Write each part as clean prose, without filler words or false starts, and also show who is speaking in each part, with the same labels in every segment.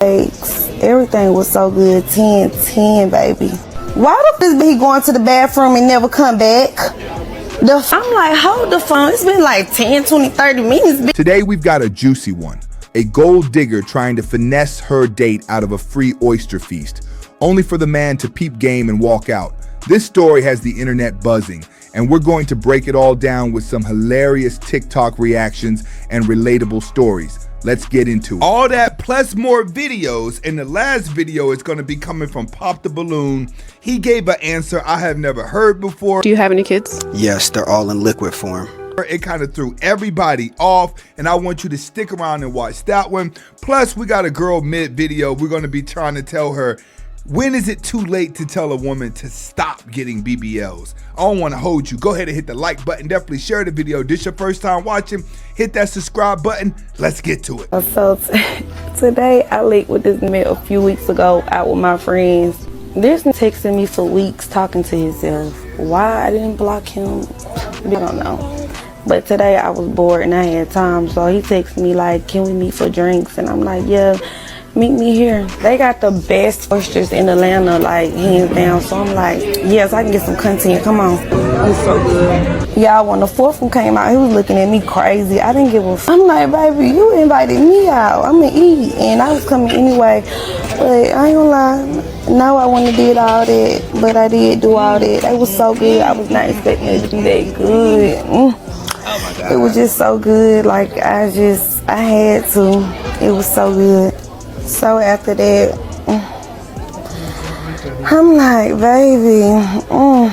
Speaker 1: cakes. Everything was so good. 10, baby. Why the f*** he going to the bathroom and never come back? I'm like, hold the phone. It's been like 10, 20, 30 minutes.
Speaker 2: Today we've got a juicy one. A gold digger trying to finesse her date out of a free oyster feast, only for the man to peep game and walk out. This story has the internet buzzing, and we're going to break it all down with some hilarious TikTok reactions and relatable stories. Let's get into it. All that plus more videos. And the last video is going to be coming from Pop the Balloon. He gave an answer I have never heard before.
Speaker 3: Do you have any kids?
Speaker 4: Yes, they're all in liquid form.
Speaker 2: It kind of threw everybody off, and I want you to stick around and watch that one. Plus, we got a girl mid video. We're going to be trying to tell her, when is it too late to tell a woman to stop getting BBLs? I don't want to hold you. Go ahead and hit the like button. Definitely share the video. This your first time watching. Hit that subscribe button. Let's get to it.
Speaker 1: So today I leaked with this man a few weeks ago out with my friends. This man texting me for weeks talking to himself. Why I didn't block him, I don't know. But today I was bored and I had time, so he texted me like, can we meet for drinks? And I'm like, yeah, meet me here. They got the best oysters in Atlanta, like hands down. So I'm like, yes, I can get some content. Come on. It's so good. Y'all, when the fourth one came out, he was looking at me crazy. I didn't give a f. I'm like, baby, you invited me out. I'm gonna eat. And I was coming anyway. But I ain't gonna lie. No, I wouldn't have did all that. But I did do all that. It was so good. I was not expecting it to be that good. Oh my God. It was just so good. Like, I had to. It was so good. So after that, I'm like, baby,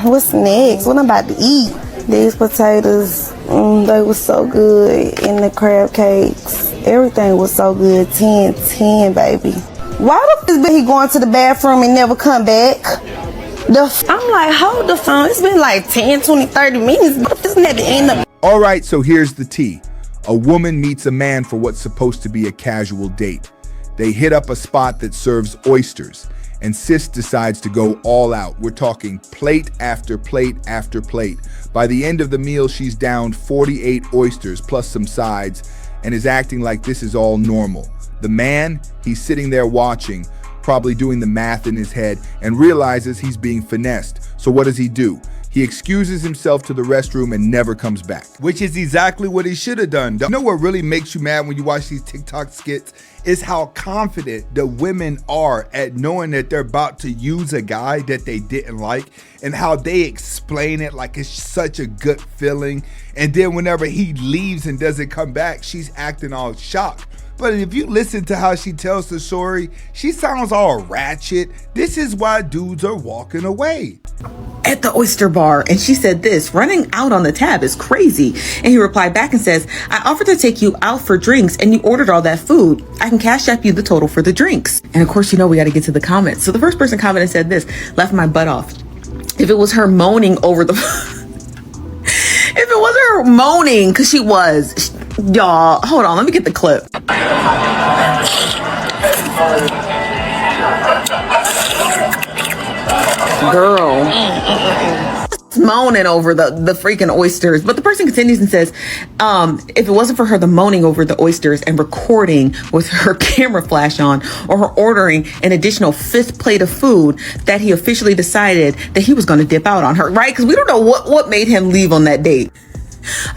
Speaker 1: what's next? What I'm about to eat? These potatoes, they were so good. And the crab cakes, everything was so good. 10, baby. Why the f*** he going to the bathroom and never come back? I'm like, hold the phone. It's been like 10, 20, 30 minutes. But isn't that the end of it?
Speaker 2: All right, so here's the tea. A woman meets a man for what's supposed to be a casual date. They hit up a spot that serves oysters, and sis decides to go all out. We're talking plate after plate after plate. By the end of the meal, she's downed 48 oysters plus some sides and is acting like this is all normal. The man, he's sitting there watching, probably doing the math in his head, and realizes he's being finessed. So what does he do? He excuses himself to the restroom and never comes back, which is exactly what he should have done. You know what really makes you mad when you watch these TikTok skits is how confident the women are at knowing that they're about to use a guy that they didn't like, and how they explain it like it's such a good feeling. And then whenever he leaves and doesn't come back, she's acting all shocked. But if you listen to how she tells the story, she sounds all ratchet. This is why dudes are walking away.
Speaker 5: At the oyster bar, and she said this, running out on the tab is crazy. And he replied back and says, I offered to take you out for drinks and you ordered all that food. I can cash app you the total for the drinks. And of course, you know, we got to get to the comments. So the first person commented said this, laughed my butt off. If it was her moaning over the... if it wasn't her moaning, because she was... Y'all, hold on, let me get the clip. Girl. Moaning over the freaking oysters. But the person continues and says, if it wasn't for her the moaning over the oysters and recording with her camera flash on, or her ordering an additional 5th plate of food, that he officially decided that he was going to dip out on her, right? Because we don't know what made him leave on that date.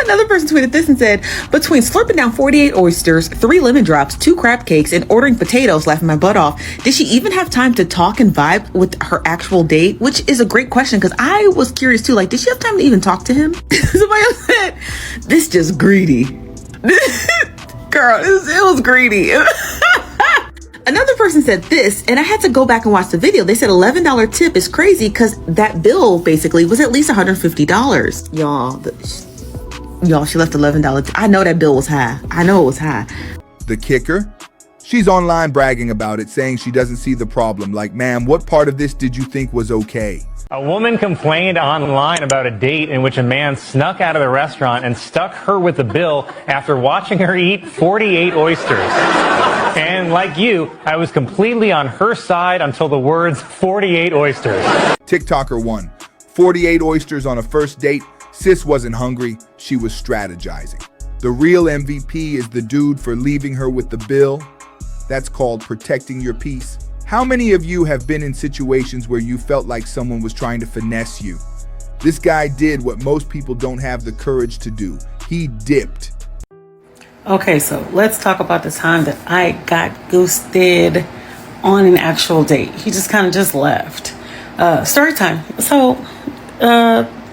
Speaker 5: Another person tweeted this and said, between slurping down 48 oysters, 3 lemon drops, 2 crab cakes, and ordering potatoes, laughing my butt off, did she even have time to talk and vibe with her actual date? Which is a great question, because I was curious too. Like, did she have time to even talk to him? Somebody else said, this just greedy. Girl, it was greedy. Another person said this, and I had to go back and watch the video. They said $11 tip is crazy because that bill basically was at least $150. Y'all, she left $11. I know that bill was high. I know it was high.
Speaker 2: The kicker? She's online bragging about it, saying she doesn't see the problem. Like, ma'am, what part of this did you think was okay?
Speaker 6: A woman complained online about a date in which a man snuck out of the restaurant and stuck her with the bill after watching her eat 48 oysters. And like you, I was completely on her side until the words 48 oysters.
Speaker 2: TikToker 1. 48 oysters on a first date. Sis wasn't hungry, she was strategizing. The real MVP is the dude for leaving her with the bill. That's called protecting your peace. How many of you have been in situations where you felt like someone was trying to finesse you? This guy did what most people don't have the courage to do. He dipped.
Speaker 3: Okay, so let's talk about the time that I got ghosted on an actual date. He just kind of just left. Story time. So,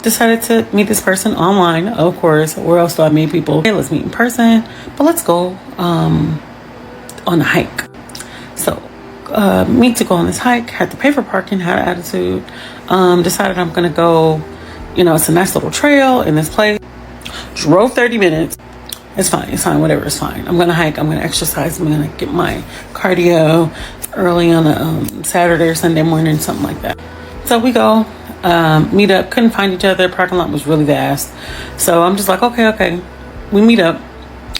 Speaker 3: decided to meet this person online. Of course, where else do I meet people? Okay, let's meet in person, but let's go on a hike. So, meet to go on this hike. Had to pay for parking. Had an attitude. Decided I'm gonna go. It's a nice little trail in this place. Drove 30 minutes. It's fine, whatever, it's fine. I'm gonna hike, I'm gonna exercise, I'm gonna get my cardio early on a Saturday or Sunday morning, something like that. So we go, meet up, couldn't find each other, parking lot was really vast. So I'm just like, okay, we meet up.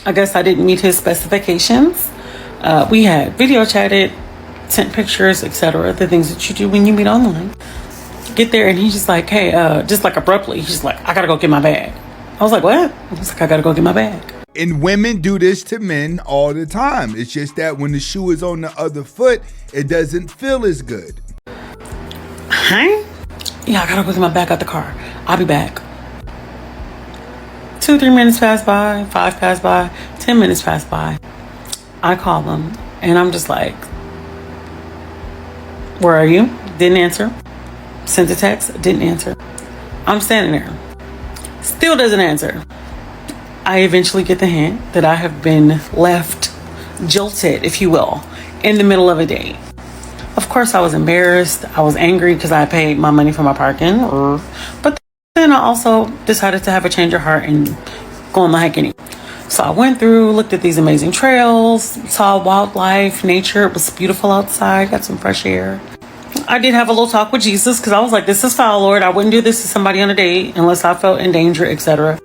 Speaker 3: I guess I didn't meet his specifications. We had video chatted, sent pictures, etc. The things that you do when you meet online. Get there and he's just like, hey, just like abruptly, he's just like, I gotta go get my bag. I was like, what? He's like, I gotta go get my bag.
Speaker 2: And women do this to men all the time. It's just that when the shoe is on the other foot, it doesn't feel as good.
Speaker 3: Huh? Yeah, I gotta go get my bag out the car. I'll be back. 2-3 minutes pass by, 5 pass by, 10 minutes pass by. I call him and I'm just like, where are you? Didn't answer. Sent a text, didn't answer. I'm standing there. Still doesn't answer. I eventually get the hint that I have been left jilted, if you will, in the middle of a date. Of course, I was embarrassed. I was angry because I paid my money for my parking. But then I also decided to have a change of heart and go on the hike anyway. So I went through, looked at these amazing trails, saw wildlife, nature. It was beautiful outside, got some fresh air. I did have a little talk with Jesus because I was like, this is foul, Lord. I wouldn't do this to somebody on a date unless I felt in danger, etc.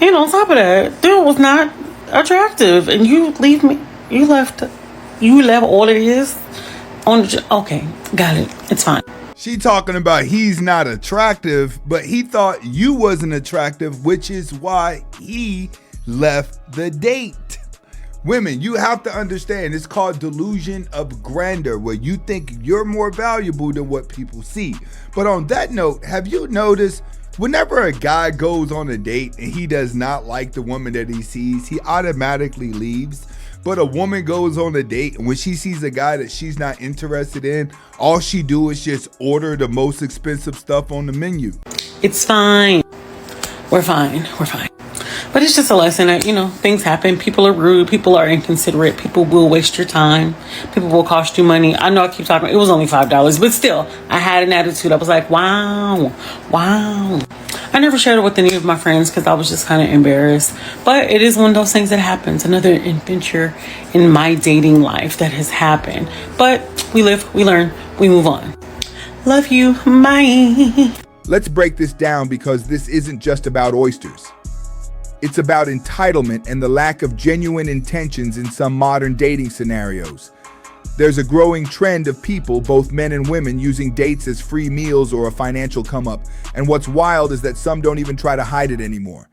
Speaker 3: And on top of that, dude was not attractive. And you left all it is on the, okay, got it. It's fine.
Speaker 2: She talking about he's not attractive, but he thought you wasn't attractive, which is why he left the date. Women, you have to understand, it's called delusion of grandeur, where you think you're more valuable than what people see. But on that note, have you noticed whenever a guy goes on a date and he does not like the woman that he sees, he automatically leaves? But a woman goes on a date and when she sees a guy that she's not interested in, all she do is just order the most expensive stuff on the menu.
Speaker 3: It's fine. We're fine. But it's just a lesson that, things happen. People are rude. People are inconsiderate. People will waste your time. People will cost you money. I know I keep talking. It was only $5, but still, I had an attitude. I was like, wow. I never shared it with any of my friends because I was just kind of embarrassed. But it is one of those things that happens. Another adventure in my dating life that has happened. But we live, we learn, we move on. Love you. Bye.
Speaker 2: Let's break this down because this isn't just about oysters. It's about entitlement and the lack of genuine intentions in some modern dating scenarios. There's a growing trend of people, both men and women, using dates as free meals or a financial come-up. And what's wild is that some don't even try to hide it anymore.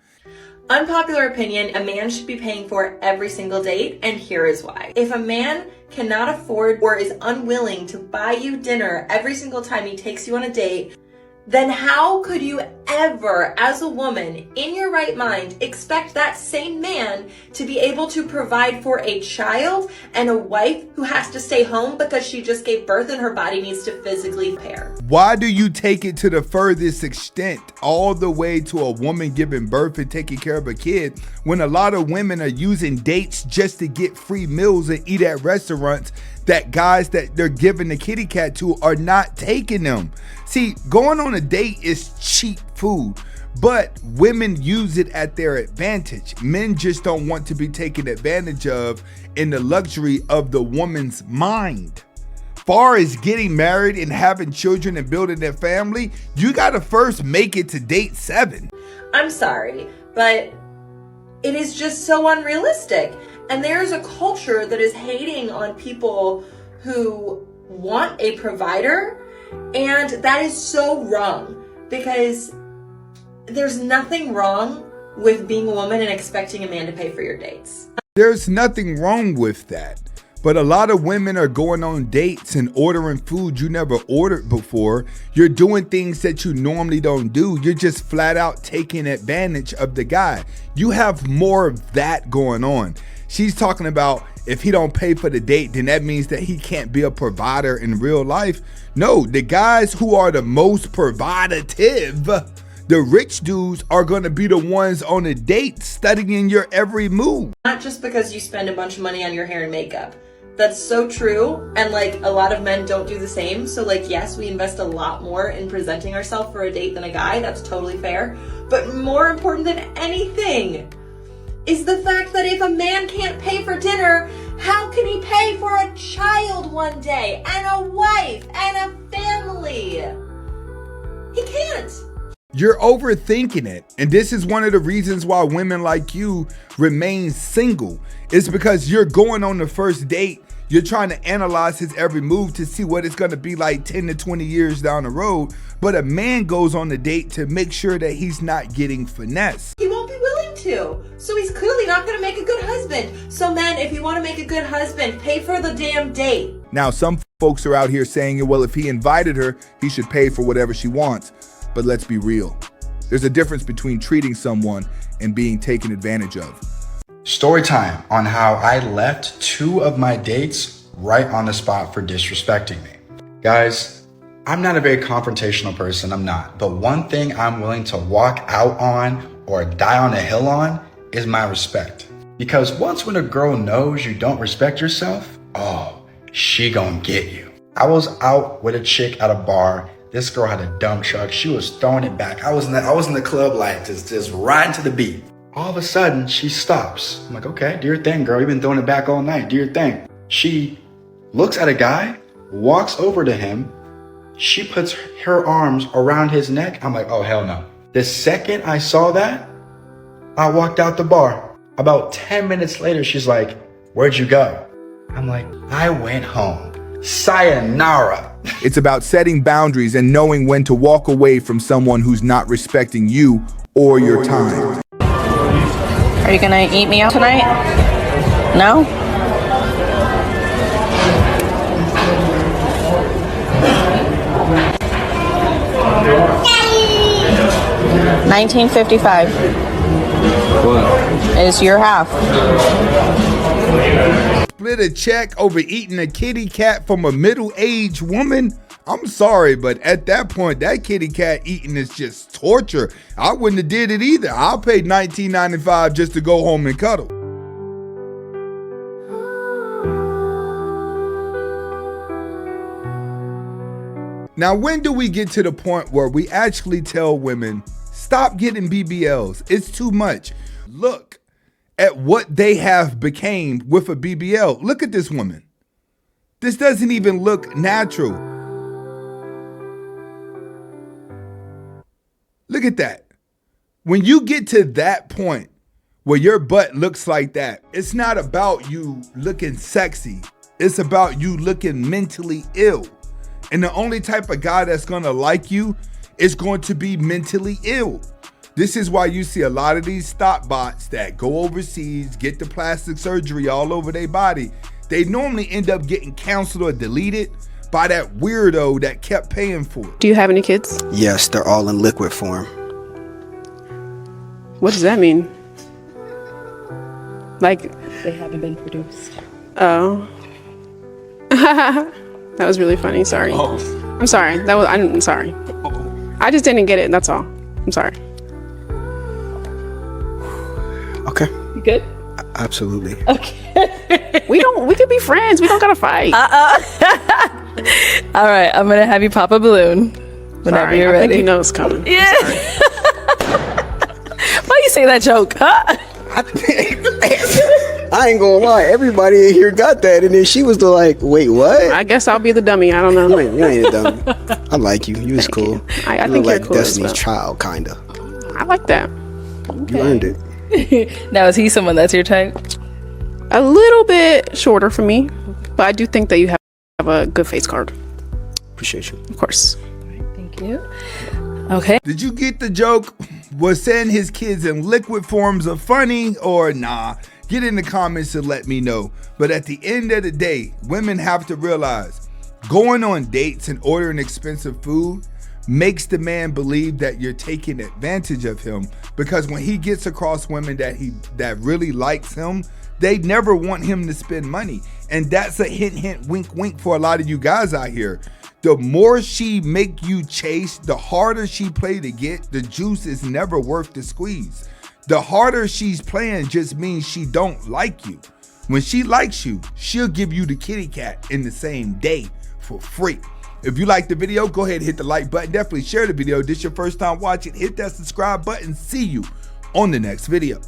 Speaker 7: Unpopular opinion, a man should be paying for every single date, and here is why. If a man cannot afford or is unwilling to buy you dinner every single time he takes you on a date, then how could you ever, as a woman, in your right mind, expect that same man to be able to provide for a child and a wife who has to stay home because she just gave birth and her body needs to physically prepare?
Speaker 2: Why do you take it to the furthest extent, all the way to a woman giving birth and taking care of a kid, when a lot of women are using dates just to get free meals and eat at restaurants that guys that they're giving the kitty cat to are not taking them? See, going on a date is cheap food, but women use it at their advantage. Men just don't want to be taken advantage of in the luxury of the woman's mind. Far as getting married and having children and building their family, you gotta first make it to date 7.
Speaker 7: I'm sorry, but it is just so unrealistic. And there's a culture that is hating on people who want a provider, and that is so wrong, because there's nothing wrong with being a woman and expecting a man to pay for your dates.
Speaker 2: There's nothing wrong with that. But a lot of women are going on dates and ordering food you never ordered before. You're doing things that you normally don't do. You're just flat out taking advantage of the guy. You have more of that going on. She's talking about if he don't pay for the date, then that means that he can't be a provider in real life. No, the guys who are the most providative, the rich dudes, are going to be the ones on a date studying your every move.
Speaker 7: Not just because you spend a bunch of money on your hair and makeup. That's so true, and like a lot of men don't do the same. So like, yes, we invest a lot more in presenting ourselves for a date than a guy. That's totally fair. But more important than anything is the fact that if a man can't pay for dinner, how can he pay for a child one day and a wife and a family? He can't.
Speaker 2: You're overthinking it. And this is one of the reasons why women like you remain single. It's because you're going on the first date. You're trying to analyze his every move to see what it's going to be like 10 to 20 years down the road. But a man goes on the date to make sure that he's not getting finesse.
Speaker 7: He won't be willing to. So he's clearly not going to make a good husband. So men, if you want to make a good husband, pay for the damn date.
Speaker 2: Now, some folks are out here saying, well, if he invited her, he should pay for whatever she wants. But let's be real. There's a difference between treating someone and being taken advantage of.
Speaker 8: Story time on how I left 2 of my dates right on the spot for disrespecting me. Guys, I'm not a very confrontational person, I'm not. But one thing I'm willing to walk out on or die on a hill on is my respect. Because once when a girl knows you don't respect yourself, oh, she gonna get you. I was out with a chick at a bar. This girl had a dump truck. She was throwing it back. I was in the club like just riding to the beat. All of a sudden, she stops. I'm like, okay, do your thing, girl. You've been throwing it back all night. Do your thing. She looks at a guy, walks over to him. She puts her arms around his neck. I'm like, oh, hell no. The second I saw that, I walked out the bar. About 10 minutes later, she's like, where'd you go? I'm like, I went home. Sayonara.
Speaker 2: It's about setting boundaries and knowing when to walk away from someone who's not respecting you or your time.
Speaker 1: Are you gonna eat me out tonight? No? $19.55. What? It's your half.
Speaker 2: Split a check over eating a kitty cat from a middle-aged woman? I'm sorry, but at that point, that kitty cat eating is just torture. I wouldn't have did it either. I'll pay $19.95 just to go home and cuddle. Now, when do we get to the point where we actually tell women, stop getting BBLs? It's too much. Look at what they have became with a BBL. Look at this woman. This doesn't even look natural. Look at that. When you get to that point where your butt looks like that, it's not about you looking sexy. It's about you looking mentally ill. And the only type of guy that's gonna like you is going to be mentally ill. This is why you see a lot of these stock bots that go overseas, get the plastic surgery all over their body. They normally end up getting canceled or deleted by that weirdo that kept paying for it.
Speaker 9: Do you have any kids?
Speaker 4: Yes, they're all in liquid form.
Speaker 9: What does that mean? Like,
Speaker 1: They haven't been produced.
Speaker 9: oh. That was really funny. Sorry.
Speaker 4: Oh.
Speaker 9: I'm sorry. I'm sorry. I just didn't get it. That's all. I'm sorry.
Speaker 4: Okay.
Speaker 1: You good?
Speaker 4: Absolutely.
Speaker 1: Okay.
Speaker 9: We could be friends. We don't gotta fight.
Speaker 1: All right, I'm gonna have you pop a balloon whenever
Speaker 9: Sorry,
Speaker 1: you're
Speaker 9: I
Speaker 1: ready.
Speaker 9: think you know it's coming.
Speaker 1: Yeah. Why you say that joke, huh?
Speaker 4: I ain't gonna lie, everybody in here got that, and then she was like, wait, what?
Speaker 9: I guess I'll be the dummy. I don't know.
Speaker 4: You ain't a dummy. I like you. You was cool.
Speaker 9: I
Speaker 4: You
Speaker 9: think
Speaker 4: look
Speaker 9: you're
Speaker 4: like
Speaker 9: cool as
Speaker 4: Destiny's
Speaker 9: well.
Speaker 4: Child, kinda.
Speaker 9: I like that.
Speaker 4: You earned it.
Speaker 1: Now, is he someone that's your type?
Speaker 9: A little bit shorter for me, but I do think that you have a good face card.
Speaker 4: Appreciate you.
Speaker 9: Of course.
Speaker 1: Thank you. Okay.
Speaker 2: Did you get the joke? Was saying his kids in liquid forms of funny or nah? Get in the comments and let me know. But at the end of the day, women have to realize going on dates and ordering expensive food makes the man believe that you're taking advantage of him, because when he gets across women that really likes him, they never want him to spend money. And that's a hint, hint, wink, wink for a lot of you guys out here. The more she make you chase, the harder she play to get. The juice is never worth the squeeze. The harder she's playing just means she don't like you. When she likes you, she'll give you the kitty cat in the same day for free. If you like the video, go ahead and hit the like button. Definitely share the video. If this is your first time watching, hit that subscribe button. See you on the next video.